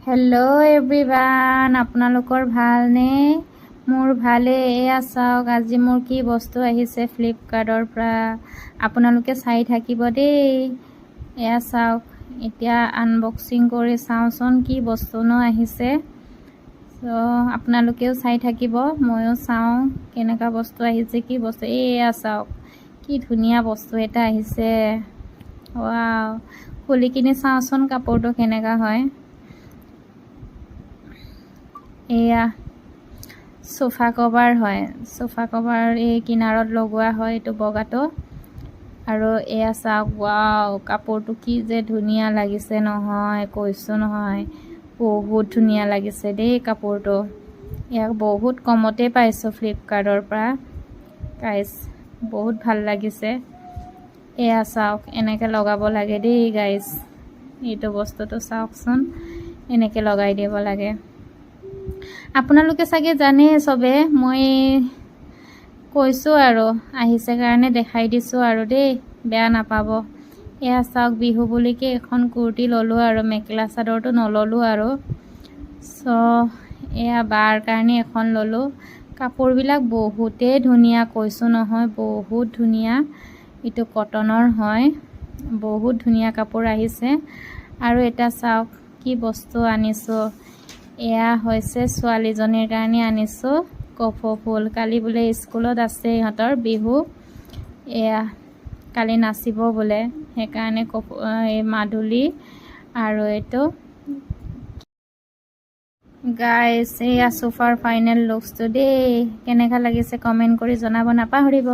Hello' everyone, আপোনালোকৰ ভালনে? মোৰ ভালে। এয়া চাওক আজি মোৰ কি বস্তু আহিছে ফ্লিপকাৰ্টৰ পৰা। আপোনালোকে চাই থাকিব দেই। এয়া চাওক, এতিয়া আনবক্সিং কৰি চাওঁচোন কি বস্তুনো আহিছে। আপোনালোকেও চাই থাকিব, ময়ো চাওঁ কেনেকুৱা বস্তু আহিছে, কি বস্তু। এয়া চাওক কি ধুনীয়া বস্তু এটা আহিছে। ৱাও, খুলি কিনি চাওঁচোন কাপোৰটো কেনেকুৱা হয়। এয়া সোফা কভাৰ হয়, সোফা কভাৰ এই কিনাৰত লগোৱা হয়, এইটো বগাটো। আৰু এয়া চাওক, ৱাও কাপোৰটো কি যে ধুনীয়া লাগিছে নহয়, কৈছোঁ নহয়, বহুত ধুনীয়া লাগিছে দেই কাপোৰটো। ইয়াক বহুত কমতে পাইছোঁ ফ্লিপকাৰ্টৰ পৰা গাইছ, বহুত ভাল লাগিছে। এয়া চাওক, এনেকৈ লগাব লাগে দেই গাইছ। এইটো বস্তুটো চাওকচোন, এনেকৈ লগাই দিব লাগে। আপোনালোকে চাগে জানে চবে, মই কৈছোঁ আৰু আহিছে কাৰণে দেখাই দিছোঁ আৰু দেই, বেয়া নাপাব। এয়া চাওক, বিহু বুলিকে এখন কুৰ্তি ল'লোঁ আৰু মেখেলা চাদৰটো নল'লোঁ আৰু। এয়া বাৰ কাৰণে এখন ল'লোঁ। কাপোৰবিলাক বহুতেই ধুনীয়া, কৈছোঁ নহয়, বহুত ধুনীয়া। এইটো কটনৰ হয়, বহুত ধুনীয়া কাপোৰ আহিছে। আৰু এটা চাওক কি বস্তু আনিছোঁ। এয়া হৈছে ছোৱালীজনীৰ কাৰণে আনিছোঁ কপৌ ফুল। কালি বোলে স্কুলত আছে ইহঁতৰ বিহু, এয়া কালি নাচিব বোলে, সেইকাৰণে এই মাদুলি আৰু এইটো গাইছ। এয়া সোফাৰ ফাইনেল লুকছটো দেই, কেনেকুৱা লাগিছে কমেণ্ট কৰি জনাব নাপাহৰিব।